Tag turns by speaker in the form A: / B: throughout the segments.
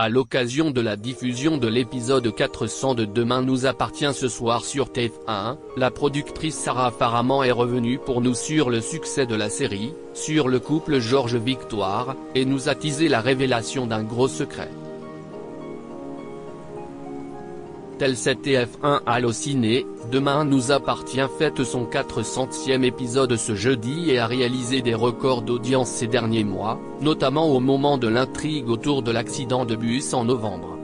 A: À l'occasion de la diffusion de l'épisode 400 de Demain nous appartient ce soir sur TF1, la productrice Sarah Faraman est revenue pour nous sur le succès de la série, sur le couple Georges-Victoire, et nous a teasé la révélation d'un gros secret. Tel cet TF1 Allociné, Demain nous appartient fête son 400e épisode ce jeudi et a réalisé des records d'audience ces derniers mois, notamment au moment de l'intrigue autour de l'accident de bus en novembre.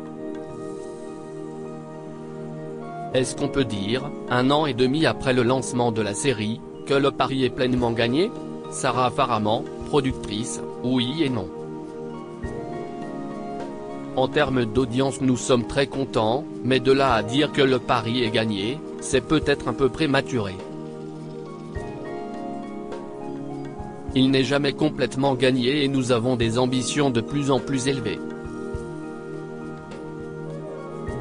A: Est-ce qu'on peut dire, 1 an et demi après le lancement de la série, que le pari est pleinement gagné? Sarah Faraman, productrice, oui et non. En termes d'audience nous sommes très contents, mais de là à dire que le pari est gagné, c'est peut-être un peu prématuré. Il n'est jamais complètement gagné et nous avons des ambitions de plus en plus élevées.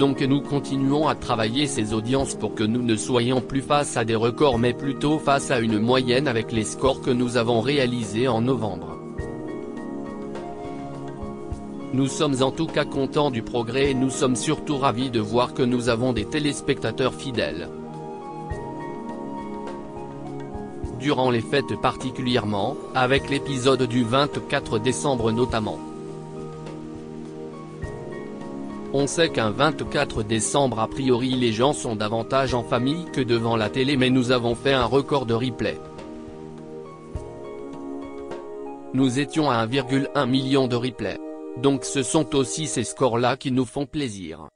A: Donc nous continuons à travailler ces audiences pour que nous ne soyons plus face à des records mais plutôt face à une moyenne avec les scores que nous avons réalisés en novembre. Nous sommes en tout cas contents du progrès et nous sommes surtout ravis de voir que nous avons des téléspectateurs fidèles. Durant les fêtes particulièrement, avec l'épisode du 24 décembre notamment. On sait qu'un 24 décembre a priori les gens sont davantage en famille que devant la télé mais nous avons fait un record de replay. Nous étions à 1,1 million de replays. Donc ce sont aussi ces scores-là qui nous font plaisir.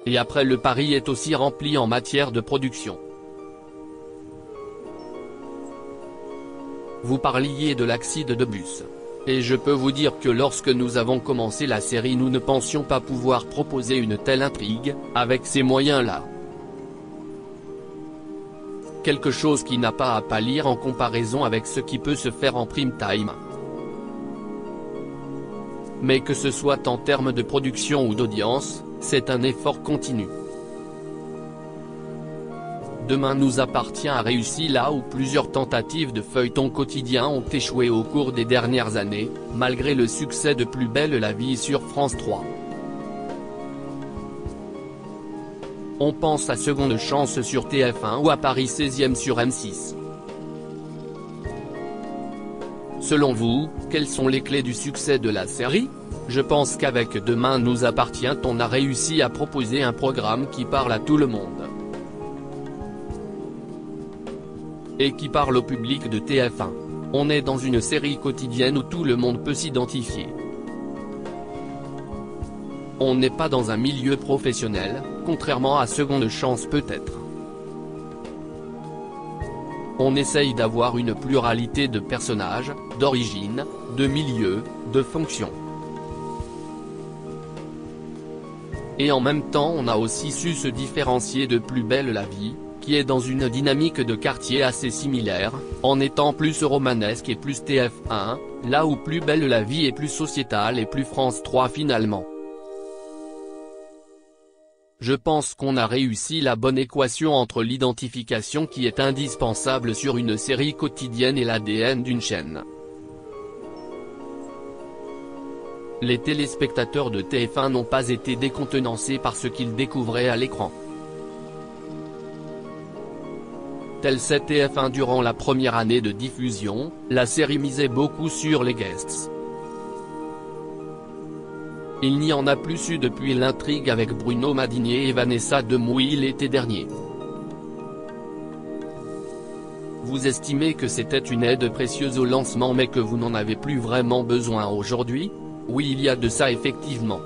A: Et après le pari est aussi rempli en matière de production. Vous parliez de l'accident de bus. Et je peux vous dire que lorsque nous avons commencé la série nous ne pensions pas pouvoir proposer une telle intrigue, avec ces moyens-là. Quelque chose qui n'a pas à pâlir en comparaison avec ce qui peut se faire en prime time. Mais que ce soit en termes de production ou d'audience, c'est un effort continu. Demain nous appartient a réussi là où plusieurs tentatives de feuilleton quotidien ont échoué au cours des dernières années, malgré le succès de Plus belle la vie sur France 3. On pense à Seconde chance sur TF1 ou à Paris 16e sur M6. Selon vous, quelles sont les clés du succès de la série? Je pense qu'avec Demain nous appartient on a réussi à proposer un programme qui parle à tout le monde. Et qui parle au public de TF1. On est dans une série quotidienne où tout le monde peut s'identifier. On n'est pas dans un milieu professionnel, contrairement à Seconde chance peut-être. On essaye d'avoir une pluralité de personnages, d'origines, de milieux, de fonctions. Et en même temps on a aussi su se différencier de Plus belle la vie, qui est dans une dynamique de quartier assez similaire, en étant plus romanesque et plus TF1, là où Plus belle la vie est plus sociétale et plus France 3 finalement. Je pense qu'on a réussi la bonne équation entre l'identification qui est indispensable sur une série quotidienne et l'ADN d'une chaîne. Les téléspectateurs de TF1 n'ont pas été décontenancés par ce qu'ils découvraient à l'écran. Tel cet TF1 durant la première année de diffusion, la série misait beaucoup sur les guests. Il n'y en a plus eu depuis l'intrigue avec Bruno Madinier et Vanessa Demouy l'été dernier. Vous estimez que c'était une aide précieuse au lancement mais que vous n'en avez plus vraiment besoin aujourd'hui? Oui, il y a de ça effectivement.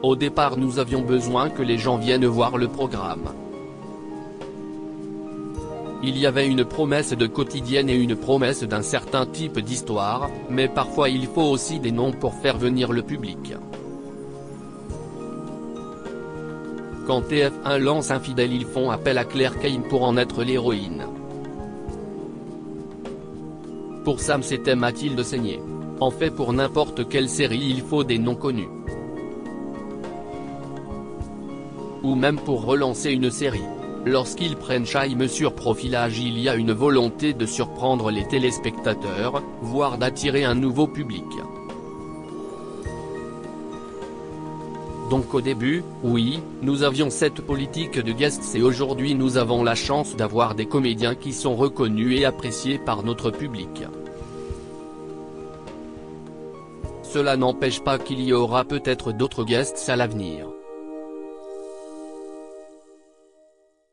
A: Au départ nous avions besoin que les gens viennent voir le programme. Il y avait une promesse de quotidienne et une promesse d'un certain type d'histoire, mais parfois il faut aussi des noms pour faire venir le public. Quand TF1 lance Infidèles ils font appel à Claire Cain pour en être l'héroïne. Pour Sam c'était Mathilde Seigné. En fait pour n'importe quelle série il faut des noms connus. Ou même pour relancer une série. Lorsqu'ils prennent Shaim sur Profilage, il y a une volonté de surprendre les téléspectateurs, voire d'attirer un nouveau public. Donc au début, oui, nous avions cette politique de guests et aujourd'hui nous avons la chance d'avoir des comédiens qui sont reconnus et appréciés par notre public. Cela n'empêche pas qu'il y aura peut-être d'autres guests à l'avenir.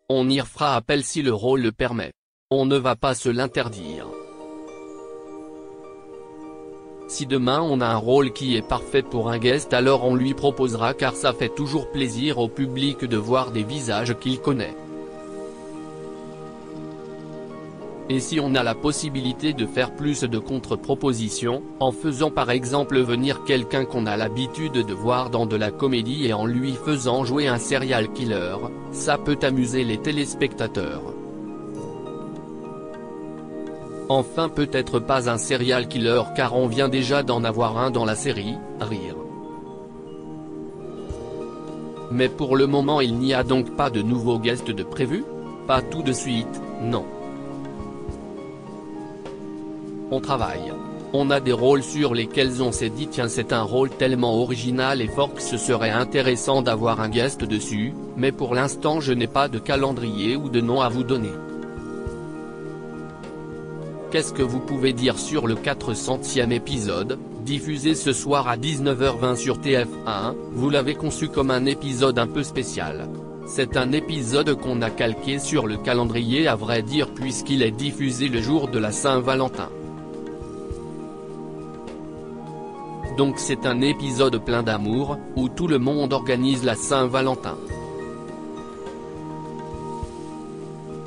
A: On y fera appel si le rôle le permet. On ne va pas se l'interdire. Si demain on a un rôle qui est parfait pour un guest, alors on lui proposera, car ça fait toujours plaisir au public de voir des visages qu'il connaît. Et si on a la possibilité de faire plus de contre-propositions, en faisant par exemple venir quelqu'un qu'on a l'habitude de voir dans de la comédie et en lui faisant jouer un serial killer, ça peut amuser les téléspectateurs. Enfin, peut-être pas un serial killer car on vient déjà d'en avoir un dans la série, Rire. Mais pour le moment il n'y a donc pas de nouveaux guests de prévu? Pas tout de suite, non. On travaille. On a des rôles sur lesquels on s'est dit tiens, c'est un rôle tellement original et fort que ce serait intéressant d'avoir un guest dessus, mais pour l'instant je n'ai pas de calendrier ou de nom à vous donner. Qu'est-ce que vous pouvez dire sur le 400e épisode, diffusé ce soir à 19h20 sur TF1, vous l'avez conçu comme un épisode un peu spécial. C'est un épisode qu'on a calqué sur le calendrier à vrai dire puisqu'il est diffusé le jour de la Saint-Valentin. Donc c'est un épisode plein d'amour, où tout le monde organise la Saint-Valentin.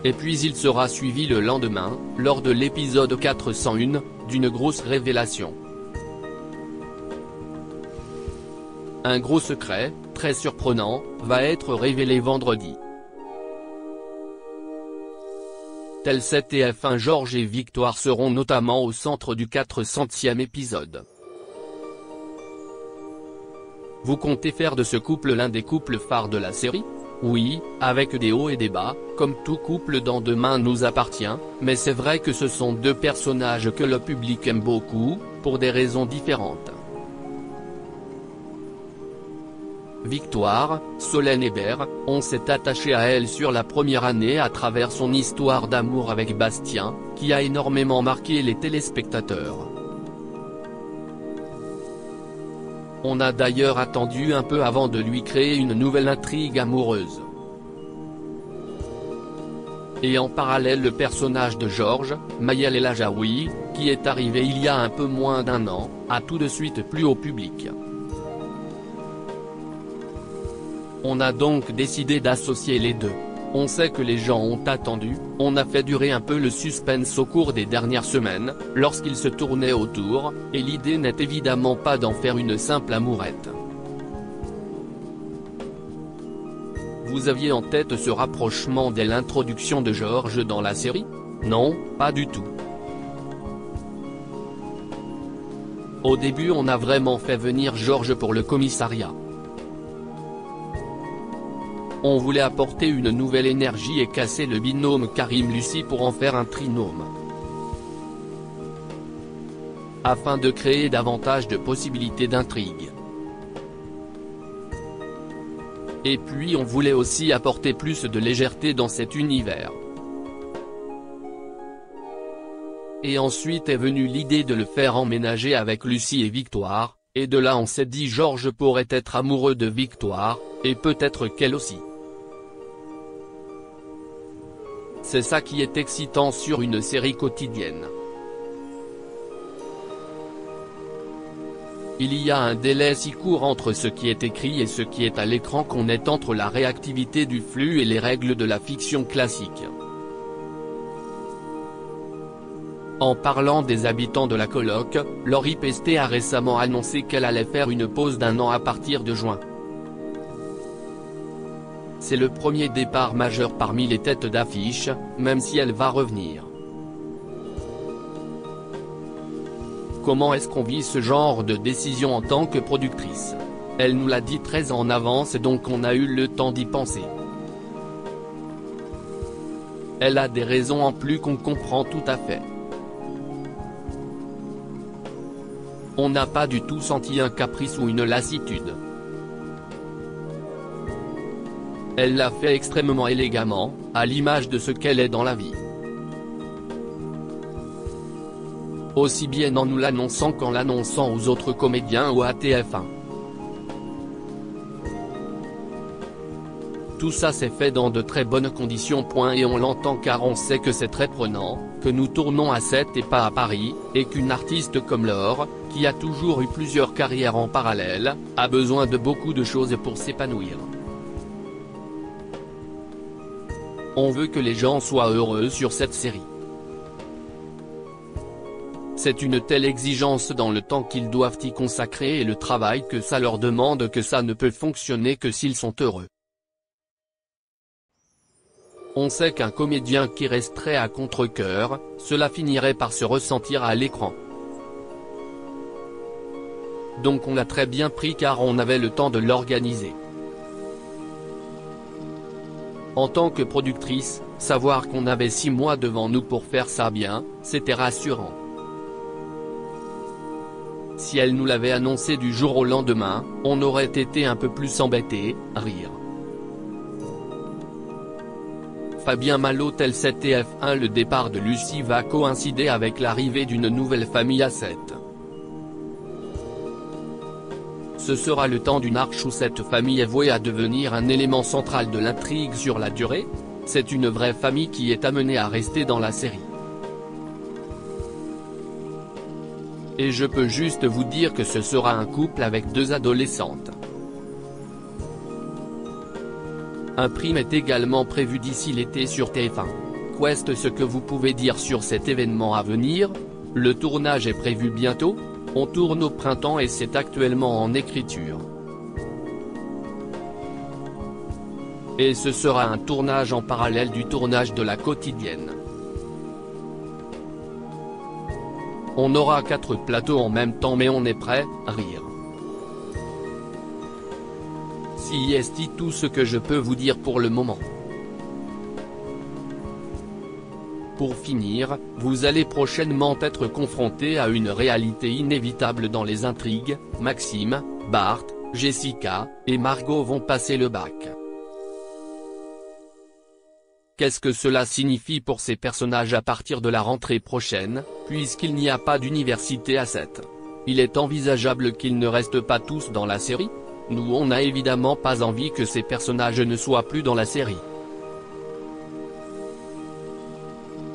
A: Et puis il sera suivi le lendemain, lors de l'épisode 401, d'une grosse révélation. Un gros secret, très surprenant, va être révélé vendredi. Tel7 TF1, Georges et Victoire seront notamment au centre du 400e épisode. Vous comptez faire de ce couple l'un des couples phares de la série? Oui, avec des hauts et des bas, comme tout couple dans Demain nous appartient, mais c'est vrai que ce sont deux personnages que le public aime beaucoup, pour des raisons différentes. Victoire, Solène Hébert, on s'est attaché à elle sur la première année à travers son histoire d'amour avec Bastien, qui a énormément marqué les téléspectateurs. On a d'ailleurs attendu un peu avant de lui créer une nouvelle intrigue amoureuse. Et en parallèle le personnage de Georges, Maëlle El Ajaoui, qui est arrivé il y a un peu moins d'un an, a tout de suite plu au public. On a donc décidé d'associer les deux. On sait que les gens ont attendu, on a fait durer un peu le suspense au cours des dernières semaines, lorsqu'ils se tournaient autour, et l'idée n'est évidemment pas d'en faire une simple amourette. Vous aviez en tête ce rapprochement dès l'introduction de Georges dans la série? Non, pas du tout. Au début on a vraiment fait venir Georges pour le commissariat. On voulait apporter une nouvelle énergie et casser le binôme Karim-Lucie pour en faire un trinôme. Afin de créer davantage de possibilités d'intrigue. Et puis on voulait aussi apporter plus de légèreté dans cet univers. Et ensuite est venue l'idée de le faire emménager avec Lucie et Victoire, et de là on s'est dit Georges pourrait être amoureux de Victoire, et peut-être qu'elle aussi. C'est ça qui est excitant sur une série quotidienne. Il y a un délai si court entre ce qui est écrit et ce qui est à l'écran qu'on est entre la réactivité du flux et les règles de la fiction classique. En parlant des habitants de la coloc, Laurie Pestet a récemment annoncé qu'elle allait faire une pause d'1 an à partir de juin. C'est le premier départ majeur parmi les têtes d'affiche, même si elle va revenir. Comment est-ce qu'on vit ce genre de décision en tant que productrice? Elle nous l'a dit très en avance donc on a eu le temps d'y penser. Elle a des raisons en plus qu'on comprend tout à fait. On n'a pas du tout senti un caprice ou une lassitude. Elle l'a fait extrêmement élégamment, à l'image de ce qu'elle est dans la vie. Aussi bien en nous l'annonçant qu'en l'annonçant aux autres comédiens ou à TF1. Tout ça s'est fait dans de très bonnes conditions. Et on l'entend car on sait que c'est très prenant, que nous tournons à 7 et pas à Paris, et qu'une artiste comme Laure, qui a toujours eu plusieurs carrières en parallèle, a besoin de beaucoup de choses pour s'épanouir. On veut que les gens soient heureux sur cette série. C'est une telle exigence dans le temps qu'ils doivent y consacrer et le travail que ça leur demande que ça ne peut fonctionner que s'ils sont heureux. On sait qu'un comédien qui resterait à contre-cœur, cela finirait par se ressentir à l'écran. Donc on l'a très bien pris car on avait le temps de l'organiser. En tant que productrice, savoir qu'on avait 6 mois devant nous pour faire ça bien, c'était rassurant. Si elle nous l'avait annoncé du jour au lendemain, on aurait été un peu plus embêtés, rire. Fabien Malo tel TF1. Le départ de Lucie va coïncider avec l'arrivée d'une nouvelle famille à 7. Ce sera le temps d'une arche où cette famille est vouée à devenir un élément central de l'intrigue sur la durée. C'est une vraie famille qui est amenée à rester dans la série. Et je peux juste vous dire que ce sera un couple avec 2 adolescentes. Un prime est également prévu d'ici l'été sur TF1. Qu'est-ce ce que vous pouvez dire sur cet événement à venir? Le tournage est prévu bientôt, on tourne au printemps et c'est actuellement en écriture. Et ce sera un tournage en parallèle du tournage de la quotidienne. On aura 4 plateaux en même temps mais on est prêt, rire. C'est tout ce que je peux vous dire pour le moment. Pour finir, vous allez prochainement être confronté à une réalité inévitable dans les intrigues. Maxime, Bart, Jessica, et Margot vont passer le bac. Qu'est-ce que cela signifie pour ces personnages à partir de la rentrée prochaine, puisqu'il n'y a pas d'université à 7? Il est envisageable qu'ils ne restent pas tous dans la série? Nous on n'a évidemment pas envie que ces personnages ne soient plus dans la série.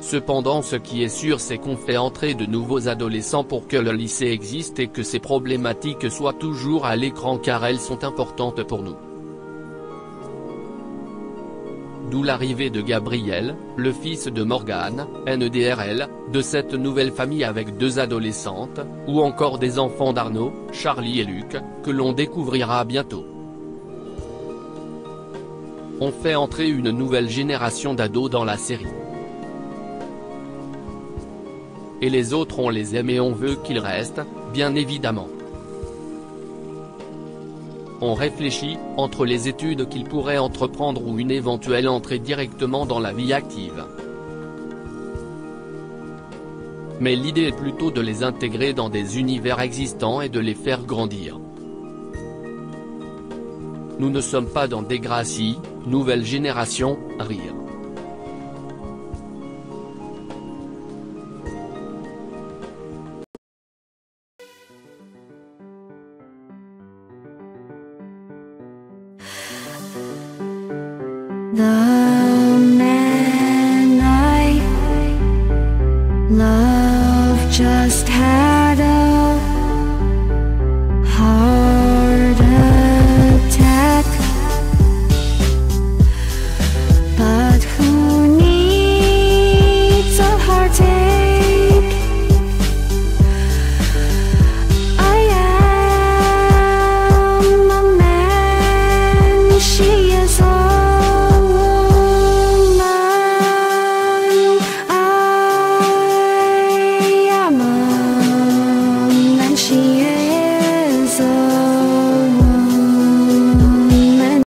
A: Cependant ce qui est sûr c'est qu'on fait entrer de nouveaux adolescents pour que le lycée existe et que ces problématiques soient toujours à l'écran car elles sont importantes pour nous. D'où l'arrivée de Gabriel, le fils de Morgane, NDRL, de cette nouvelle famille avec 2 adolescentes, ou encore des enfants d'Arnaud, Charlie et Luc, que l'on découvrira bientôt. On fait entrer une nouvelle génération d'ados dans la série. Et les autres on les aime et on veut qu'ils restent, bien évidemment. On réfléchit, entre les études qu'ils pourraient entreprendre ou une éventuelle entrée directement dans la vie active. Mais l'idée est plutôt de les intégrer dans des univers existants et de les faire grandir. Nous ne sommes pas dans Degrassi, nouvelle génération, rire.
B: The man I love just had a heart attack, but who needs a heartache? I am a man she